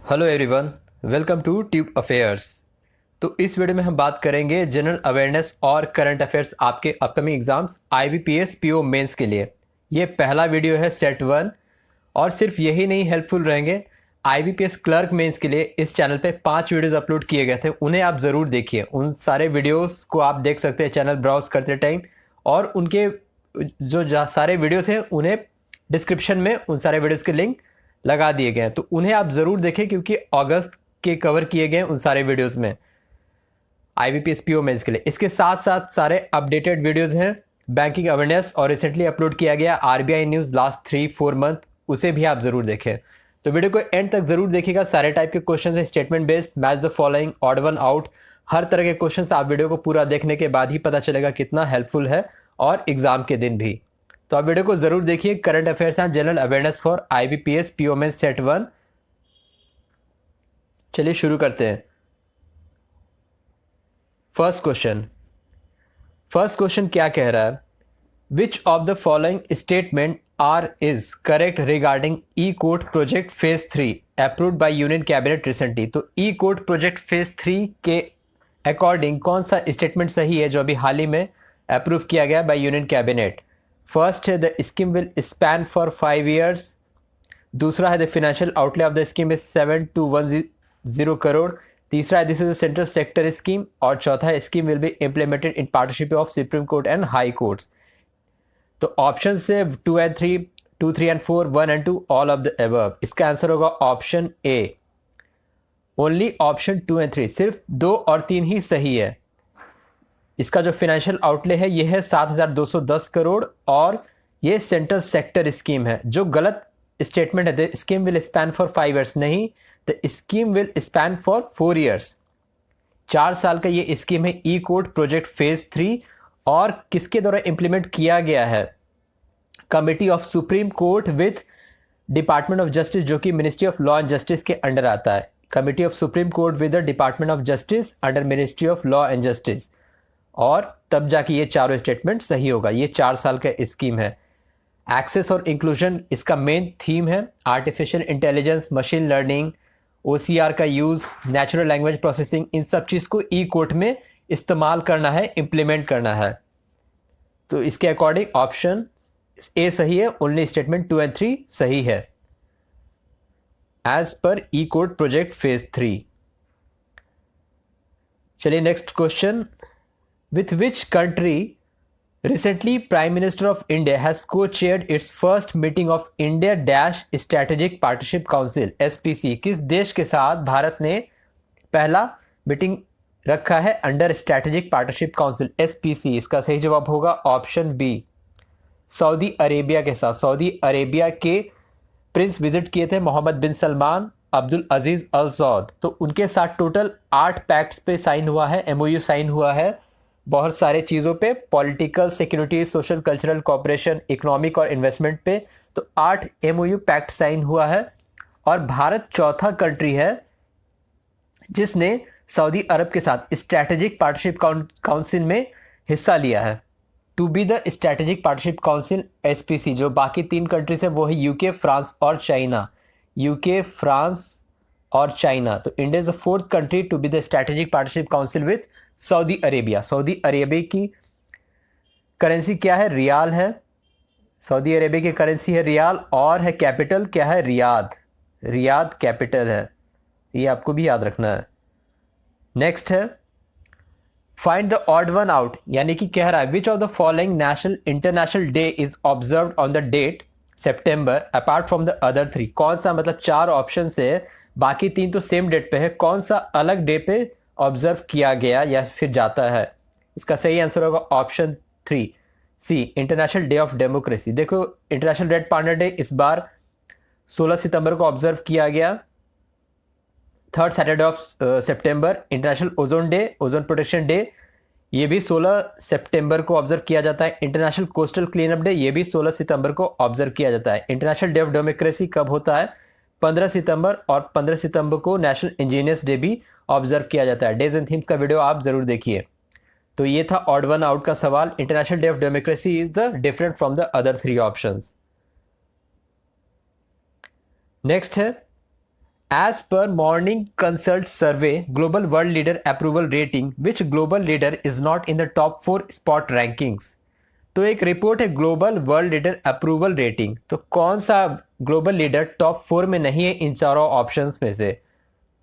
Hello everyone, welcome to tube affairs. तो इस वीडियो में हम बात करेंगे जनरल अवेयरनेस और करंट अफेयर्स आपके upcoming exams IBPS PO mains के लिए। ये पहला वीडियो है सेट वन, और सिर्फ यही नहीं हेल्पफुल रहेंगे। आईबीपीएस क्लर्क मेंस के लिए इस चैनल पे 5 वीडियोस अपलोड किए गए थे, उन्हें आप ज़रूर देखिए। उन सारे वीडियोस को आप देख सकते हैं चैनल ब्राउज करते टाइम, और उनके जो सारे वीडियोस हैं उन्हें डिस्क्रिप्शन में उन सारे वीडियोस के लिंक लगा दिए गए हैं, तो उन्हें आप जरूर देखें क्योंकि अगस्त के कवर किए गए उन सारे वीडियोस में आईबीपीएस पीओ मेंस के लिए। इसके साथ साथ सारे अपडेटेड वीडियोस हैं बैंकिंग अवेयरनेस, और रिसेंटली अपलोड किया गया आरबीआई न्यूज लास्ट 3-4 मंथ, उसे भी आप जरूर देखें। तो वीडियो को एंड तक जरूर देखिएगा। सारे टाइप के क्वेश्चन है, statement based, match the following, odd one out, हर तरह के क्वेश्चन आप वीडियो को पूरा देखने के बाद ही पता चलेगा कितना हेल्पफुल है, और एग्जाम के दिन भी। तो आप वीडियो को जरूर देखिए। Current affairs and general awareness for IBPS PO mains set one. चलिए शुरू करते हैं। फर्स्ट क्वेश्चन क्या कह रहा है? Which of the following statement are is correct regarding E court project phase 3 approved by union cabinet recently? तो E court project phase 3 के अकॉर्डिंग कौन सा स्टेटमेंट सही है जो अभी हाल ही में अप्रूव किया गया बाय यूनियन कैबिनेट? फर्स्ट है the scheme will span for 5 years. दूसरा है the financial outlay of the scheme is 7 to 10 crore. तीसरा है this is a central sector scheme. और चौथा है scheme will be implemented in partnership of supreme court and high courts. तो option से 2 and 3, 2, 3 and 4, 1 and 2, all of the above. इसका answer होगा option A. Only option 2 and 3, सिर्फ 2 और 3 ही सही है। इसका जो फाइनेंशियल आउटले है ये है 7,210 करोड़, और ये सेंट्रल सेक्टर स्कीम है। जो गलत स्टेटमेंट है the scheme will span for 5 years, नहीं, the scheme will span for 4 years. 4 साल का ये स्कीम है ई कोर्ट प्रोजेक्ट फेज 3, और किसके द्वारा इंप्लीमेंट किया गया है? Committee of supreme court with department of justice, जो कि ministry of law and justice के अंडर आता है। Committee of supreme court with the department of justice under ministry of law and justice, और तब जाके ये चारों स्टेटमेंट सही होगा। ये 4 साल का स्कीम है। एक्सेस और इंक्लूजन इसका मेन थीम है। Artificial intelligence, machine learning, OCR का यूज, नेचुरल लैंग्वेज प्रोसेसिंग, इन सब चीज को ई कोर्ट में इस्तेमाल करना है, इंप्लीमेंट करना है। तो इसके अकॉर्डिंग ऑप्शन ए सही है। ओनली स्टेटमेंट 2 and 3 सही है एज पर ई कोर्ट प्रोजेक्ट फेज 3। चलिए next question. With which country recently Prime Minister of India has co-chaired its first meeting of India-Strategic Partnership Council (SPC)? किस देश के साथ भारत ने पहला मीटिंग रखा है under strategic partnership council (SPC)? इसका सही जवाब होगा ऑप्शन बी, सऊदी अरेबिया के साथ। सऊदी अरेबिया के प्रिंस विजिट किए थे मोहम्मद बिन सलमान अब्दुल अजीज अल सऊद, तो उनके साथ टोटल 8 पैक्ट्स पे साइन हुआ है, एमओयू साइन हुआ है बहुत सारे चीज़ों पे, political, security, social, cultural cooperation, economic और इन्वेस्टमेंट पे। तो 8 एमओयू पैक्ट साइन हुआ है, और भारत चौथा कंट्री है जिसने सऊदी अरब के साथ स्ट्रैटेजिक पार्टनरशिप काउंसिल में हिस्सा लिया है। To be the strategic partnership council SPC, जो बाकी 3 कंट्रीज है वो है यूके, फ्रांस और चाइना। यूके, फ्रांस और चाइना। तो India is the 4th country to be the strategic partnership council with Saudi Arabia. Saudi Arabia की करेंसी क्या है? रियाल है। सऊदी अरेबिया की करेंसी है रियाल, और है कैपिटल क्या है? रियाद। रियाद कैपिटल है, ये आपको भी याद रखना है। नेक्स्ट है find the odd one out, यानी कि कह रहा है which of the following national international day is observed on the date September apart from the other 3? कौन सा, मतलब 4 ऑप्शन से बाकी 3 तो सेम डेट पे है, कौन सा अलग डे पे ऑब्जर्व किया गया या फिर जाता है? इसका सही आंसर होगा option 3 C, international day of democracy. देखो, इंटरनेशनल रेड पांडा डे इस बार 16 सितंबर को ऑब्जर्व किया गया। 3rd Saturday of September. International ozone day, ozone protection day, ये भी 16 सितंबर को ऑब्जर्व किया जाता है। International coastal clean up day, ये भी 16 सितंबर को ऑब्जर्व किया जाता है। इंटरनेशनल डे ऑफ डेमोक्रेसी कब होता है? 15 सितंबर, और 15 सितंबर को नेशनल इंजीनियर्स डे भी ऑब्जर्व किया जाता है। डेज एंड थीम्स का वीडियो आप जरूर देखिए। तो ये था ऑड वन आउट का सवाल। International day of democracy is the different from the other 3 options. Next है As per Morning Consult survey, global world leader approval rating, which global leader is not in the top 4 spot rankings? तो एक report है global world leader approval rating, तो कौन सा global leader top 4 में नहीं है इन चारों ऑप्शंस में से?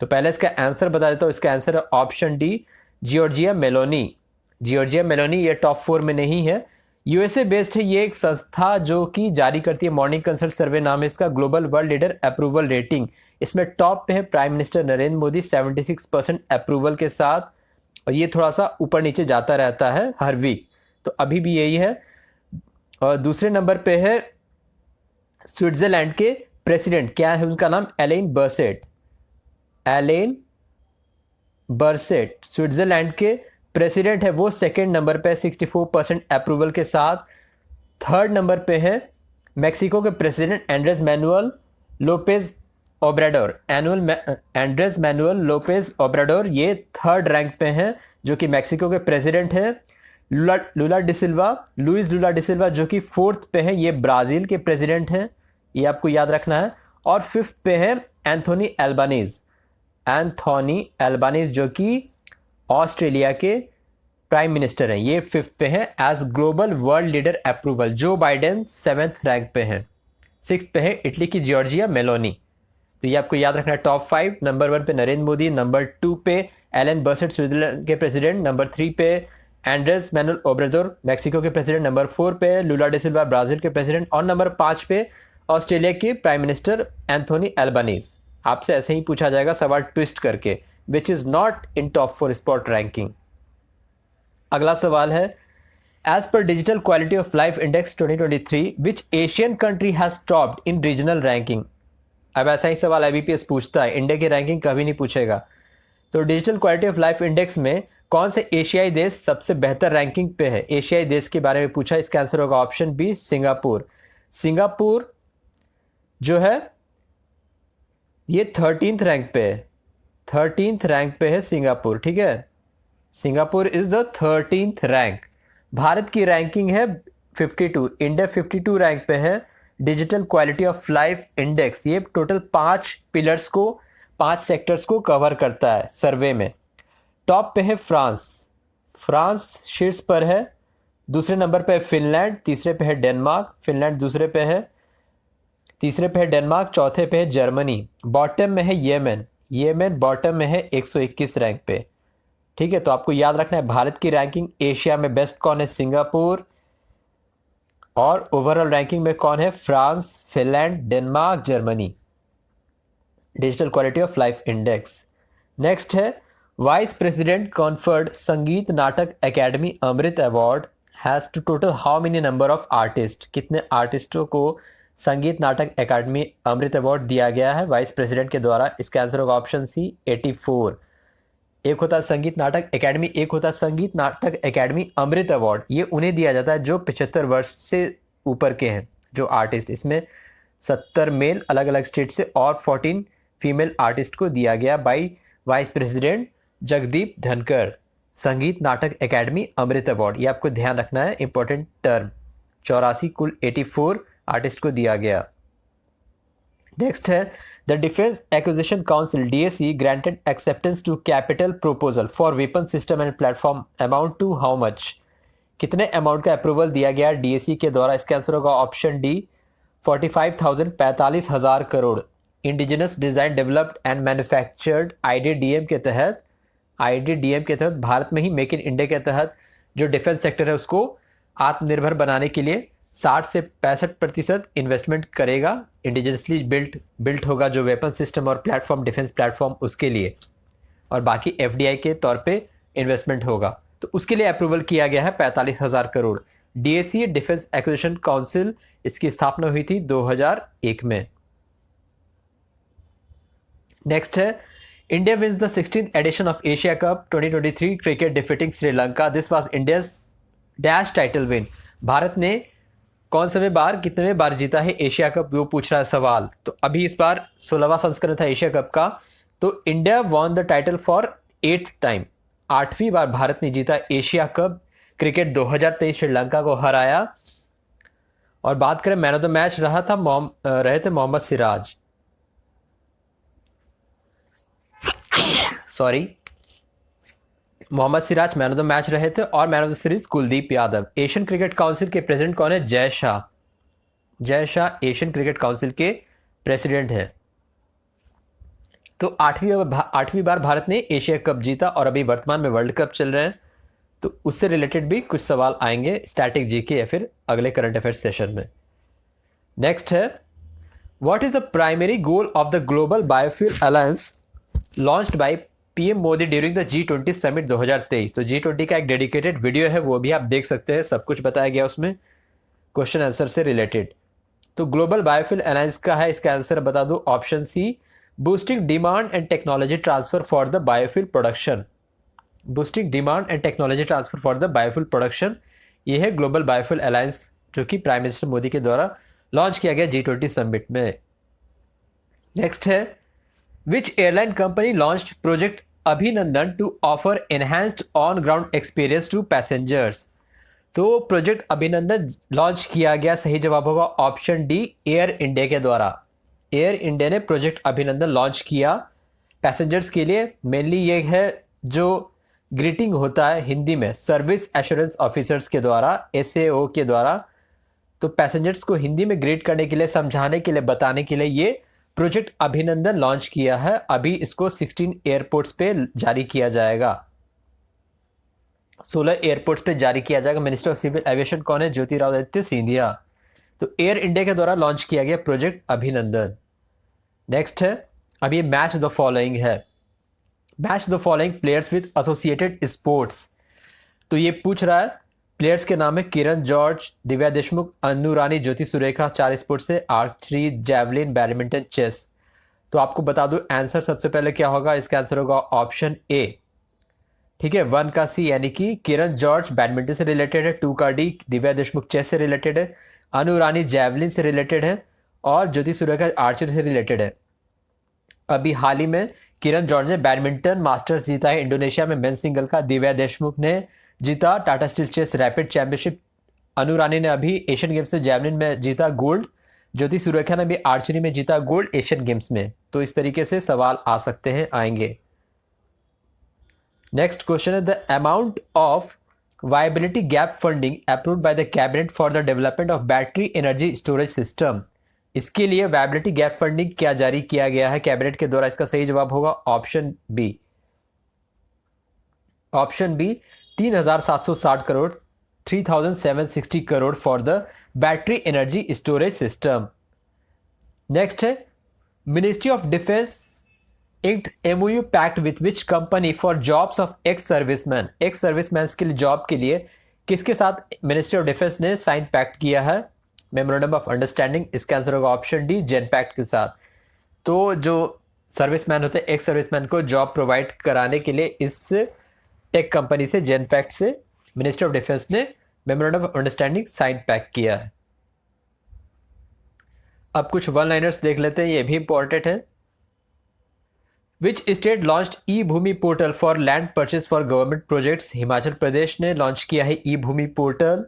तो पहले इसका आंसर बता देता हूँ। इसका आंसर है option D, Giorgia Meloni. Giorgia Meloni ये टॉप 4 में नहीं है। यूएसए बेस्ड है ये एक संस्था जो कि जारी करती है मॉर्निंग कंसल्ट सर्वे नाम है इसका, global world leader approval rating. इसमें टॉप पे है prime minister Narendra Modi 76% approval के साथ, और ये थोड़ा सा ऊपर नीचे जाता रहता है हर वीक, तो अभी भी यही है। और दूसरे नंबर पे है स्विट्जरलैंड के प्रेसिडेंट, क्या है उनका नाम? Allen Berset. Allen Berset Switzerland के प्रेसिडेंट है, वो सेकेंड नंबर पे 64% अप्रूवल के साथ। थर्ड नंबर पे है मेक्सिको के president Andres Manuel Lopez Obrador. Andres Manuel Lopez Obrador ये थर्ड रैंक पे हैं, जो कि मेक्सिको के प्रेसिडेंट हैं। लुइस लुला डिसिल्वा जो कि फोर्थ पे है, ये ब्राजील के प्रेसिडेंट हैं, ये आपको याद रखना है। और फिफ्थ पे है एंथोनी एल्बानीज जो कि ऑस्ट्रेलिया के प्राइम मिनिस्टर हैं, ये फिफ्थ पे हैं as global world leader approval. Joe Biden seventh rank पे हैं। सिक्स पे है इटली की जॉर्जिया मेलोनी। तो ये आपको याद रखना है टॉप 5। नंबर 1 पे नरेंद्र मोदी, नंबर 2 पे एलन बर्सेट स्विट्जरलैंड के प्रेसिडेंट, नंबर 3 पे एंड्रेस मैनुअल ओब्राडोर मेक्सिको के प्रेसिडेंट, नंबर 4 पे लुला डिसिल्वा ब्राजील के प्रेसिडेंट, और नंबर 5 पे ऑस्ट्रेलिया के प्राइम मिनिस्टर एंथोनी एल्बानीज। आपसे ऐसे ही पूछा जाएगा सवाल ट्विस्ट करके, which is not in top 4 spot ranking. अगला सवाल है, as per digital quality of life index 2023 which Asian country has topped in regional ranking. अब ऐसा ही सवाल आईबीपीएस पूछता है, इंडिया की रैंकिंग कभी नहीं पूछेगा। तो digital quality of life index में कौन से एशियाई देश सबसे बेहतर रैंकिंग पे है? एशियाई देश के बारे में पूछा, इसका आंसर होगा ऑप्शन बी, सिंगापुर। सिंगापुर जो है ये 13th रैंक पे है, 13th रैंक पे है सिंगापुर, ठीक है। Singapore is the 13th rank. Bharat की रैंकिंग है 52, इंडिया 52 रैंक पे है। Digital quality of life index ये टोटल 5 पिलर्स को, 5 सेक्टर्स को कवर करता है सर्वे में। टॉप पे है फ्रांस शीर्ष पर है। दूसरे नंबर पे है फिनलैंड, तीसरे पे है डेनमार्क, फिनलैंड दूसरे पे है, तीसरे पे है डेनमार्क, चौथे पे है जर्मनी। बॉटम में है येमेन बॉटम में है 121 रैंक पे, ठीक है। तो आपको याद रखना है भारत की रैंकिंग एशिया में बेस्ट कौन है? सिंगापुर। और ओवरऑल रैंकिंग में कौन है? France, Finland, Denmark, Germany. Digital quality of life index. Next है, vice president conferred Sangeet Natak academy Amrit award has to total how many number of artist. कितने आर्टिस्टों को संगीत नाटक एकेडमी अमृत अवार्ड दिया गया है वाइस प्रेसिडेंट के द्वारा? इसका आंसर होगा ऑप्शन सी, 84। एक होता है संगीत नाटक एकेडमी, एक होता है संगीत नाटक एकेडमी अमृत अवार्ड। ये उन्हें दिया जाता है जो 75 वर्ष से ऊपर के हैं जो आर्टिस्ट। इसमें 70 मेल अलग अलग स्टेट से और 14 फीमेल आर्टिस्ट को दिया गया बाई वाइस प्रेसिडेंट जगदीप धनकर। संगीत नाटक एकेडमी अमृत अवार्ड, ये आपको ध्यान रखना है, इंपॉर्टेंट टर्म। 84 कुल 84 आर्टिस्ट को दिया गया। नेक्स्ट है, the defence acquisition council DAC granted acceptance to capital proposal for weapon system and platform amount to how much. कितने अमाउंट का अप्रूवल दिया गया डीएसी के द्वारा? इसका आंसर होगा option D, 45,000 crore. Indigenous design developed and manufactured IDDM के तहत भारत में ही मेक इन इंडिया के तहत जो डिफेंस सेक्टर है उसको आत्मनिर्भर बनाने के लिए 60 से 65% इन्वेस्टमेंट करेगा। इंडिजिनसली बिल्ट होगा जो वेपन सिस्टम और प्लेटफॉर्म, डिफेंस प्लेटफॉर्म, उसके लिए, और बाकी एफडीआई के तौर पे इन्वेस्टमेंट होगा। तो उसके लिए अप्रूवल किया गया है 45,000 crore. DAC defence acquisition council, इसकी स्थापना हुई थी 2001 में। नेक्स्ट है, India wins the 16th edition of Asia cup 2023 cricket defeating Sri Lanka. This was India's dash title win. Bharat ने कौन से बार, कितने बार जीता है एशिया कप, वो पूछ रहा है सवाल। तो अभी इस बार 16वां संस्करण था एशिया कप का। तो India won the title for 8th time, 8वीं बार भारत ने जीता एशिया कप क्रिकेट। 2023 श्रीलंका को हराया। और बात करें मैन ऑफ द मैच रहे थे Mohammed Siraj. Sorry, Mohammed Siraj man of the match रहे थे और man of the series Kuldeep Yadav. Asian cricket council के प्रेसिडेंट कौन है? Jay Shah. Jay Shah Asian cricket council के प्रेसिडेंट है। तो आठवीं बार भारत ने एशिया कप जीता और अभी वर्तमान में वर्ल्ड कप चल रहे हैं, तो उससे रिलेटेड भी कुछ सवाल आएंगे स्टैटिक जीके या फिर अगले करंट अफेयर्स सेशन में। नेक्स्ट है, what is the primary goal of the global biofuel alliance launched by PM Modi during the G20 summit 2023। तो G20 का एक डेडिकेटेड वीडियो है, वो भी आप देख सकते हैं, सब कुछ बताया गया उसमें क्वेश्चन आंसर से रिलेटेड। तो ग्लोबल बायोफ्यूल अलायंस का है, इसका आंसर बता दो, option C, boosting demand and technology transfer for the biofuel production. Boosting demand and technology transfer for the biofuel production, ये है ग्लोबल बायोफ्यूल अलायंस, जो कि प्राइम मिनिस्टर मोदी के द्वारा लॉन्च किया गया G20 समिट में। नेक्स्ट है, which airline company launched project Abhinandan to offer enhanced on ground experience to passengers. तो प्रोजेक्ट अभिनंदन लॉन्च किया गया, सही जवाब होगा ऑप्शन डी, एयर इंडिया के द्वारा। एयर इंडिया ने प्रोजेक्ट अभिनंदन लॉन्च किया पैसेंजर्स के लिए। मेनली ये है जो ग्रीटिंग होता है हिंदी में सर्विस एश्योरेंस ऑफिसर्स के द्वारा, SAO के द्वारा, तो पैसेंजर्स को हिंदी में ग्रीट करने के लिए, समझाने के लिए, बताने के लिए ये प्रोजेक्ट अभिनंदन लॉन्च किया है। अभी इसको 16 एयरपोर्ट्स पे जारी किया जाएगा, 16 एयरपोर्ट्स पे जारी किया जाएगा। मिनिस्टर ऑफ सिविल एविएशन कौन है? ज्योतिरादित्य सिंधिया। तो एयर इंडिया के द्वारा लॉन्च किया गया प्रोजेक्ट अभिनंदन। नेक्स्ट है, अब ये मैच द फॉलोइंग है, match the following players with associated sports. तो ये पूछ रहा है, प्लेयर्स के नाम है किरण जॉर्ज, दिव्या देशमुख, अनु रानी, ज्योति सुरेखा, 4 स्पोर्ट्स से आर्चरी, जैवलिन, बैडमिंटन, चेस। तो आपको बता दूं आंसर सबसे पहले क्या होगा, इसका आंसर होगा ऑप्शन ए, ठीक है, 1 का सी, यानी कि किरण जॉर्ज बैडमिंटन से रिलेटेड है, 2 का डी, दिव्या देशमुख चेस से रिलेटेड है, अनु रानी जैवलिन से रिलेटेड है और ज्योति सुरेखा आर्चरी से रिलेटेड है। अभी हाल ही में किरण जॉर्ज ने बैडमिंटन मास्टर्स जीता है इंडोनेशिया में मेन सिंगल का, दिव्या देशमुख ने जीता Tata steel chess rapid championship, Annu Rani ने अभी एशियन गेम्स में जैवलिन में जीता गोल्ड, ज्योति सुरेखा ने भी आर्चरी में जीता गोल्ड एशियन गेम्स में। तो इस तरीके से सवाल आ सकते हैं, आएंगे। नेक्स्ट क्वेश्चन है, the amount of viability gap funding approved by the cabinet for the development of battery energy storage system. इसके लिए वायबिलिटी गैप फंडिंग क्या जारी किया गया है कैबिनेट के द्वारा? इसका सही जवाब होगा option B, option B, 3,760 crore, 3,760 crore for the battery energy storage system. Next है, ministry of defence inked MOU pact with which company for jobs of ex servicemen। Ex serviceman के लिए जॉब के लिए किसके साथ मिनिस्ट्री ऑफ डिफेंस ने sign pact किया है? Memorandum of understanding. इसका आंसर होगा ऑप्शन डी, जेन पैक्ट के साथ। तो जो सर्विसमैन होते हैं, एक्स सर्विसमैन को जॉब प्रोवाइड कराने के लिए इस टेक कंपनी से, जेन पैक्ट से, मिनिस्ट्री ऑफ डिफेंस ने memorandum of understanding sign pact किया है। अब कुछ वन लाइनर्स देख लेते हैं, ये भी इंपॉर्टेंट है। Which state launched E Bhoomi portal for land purchase for government projects? Himachal Pradesh ने लॉन्च किया है ई भूमि पोर्टल।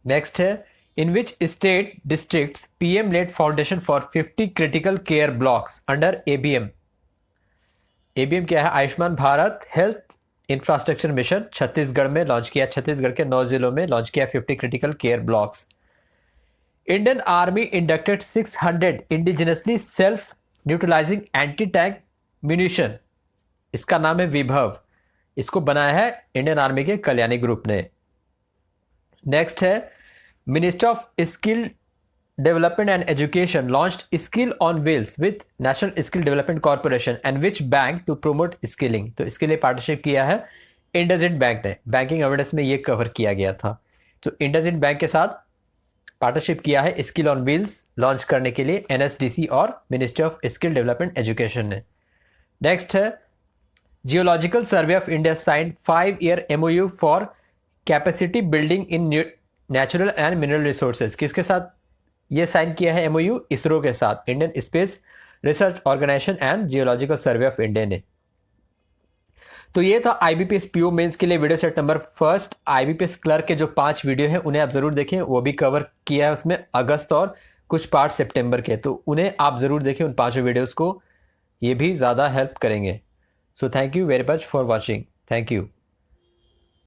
नेक्स्ट है, in which state districts PM led foundation for 50 critical care blocks under ABM? ABM क्या है? Ayushman Bharat health infrastructure mission. Chhattisgarh में launch किया, छत्तीसगढ़ के 9 जिलों में लॉन्च किया 50 critical care blocks. Indian army inducted 600 indigenously self neutralising anti tank munition. इसका नाम है विभव, इसको बनाया है इंडियन आर्मी के कल्याणी ग्रुप ने। नेक्स्ट है, minister of skill development and education launched skill on wheels with national skill development corporation and which bank to promote skilling? तो इसके लिए पार्टनरशिप किया है इंडसइंड बैंक ने। बैंकिंग अवेयरनेस में ये कवर किया गया था, तो इंडसइंड बैंक के साथ पार्टनरशिप किया है स्किल ऑन व्हील्स लॉन्च करने के लिए NSDC और ministry of skill development education ने। नेक्स्ट है, geological survey of India signed 5-year MOU for capacity building in natural and mineral resources. किसके साथ ये साइन किया है MOU? इसरो के साथ, Indian space research organisation and geological survey of India ने। तो ये था IBPS PO मेंस के लिए video set number first. IBPS clerk के जो 5 वीडियो हैं उन्हें आप जरूर देखें, वो भी कवर किया है उसमें अगस्त और कुछ पार्ट सितंबर के, तो उन्हें आप जरूर देखें उन 5 वीडियोस को, ये भी ज़्यादा हेल्प करेंगे। So thank you very much for watching. Thank you.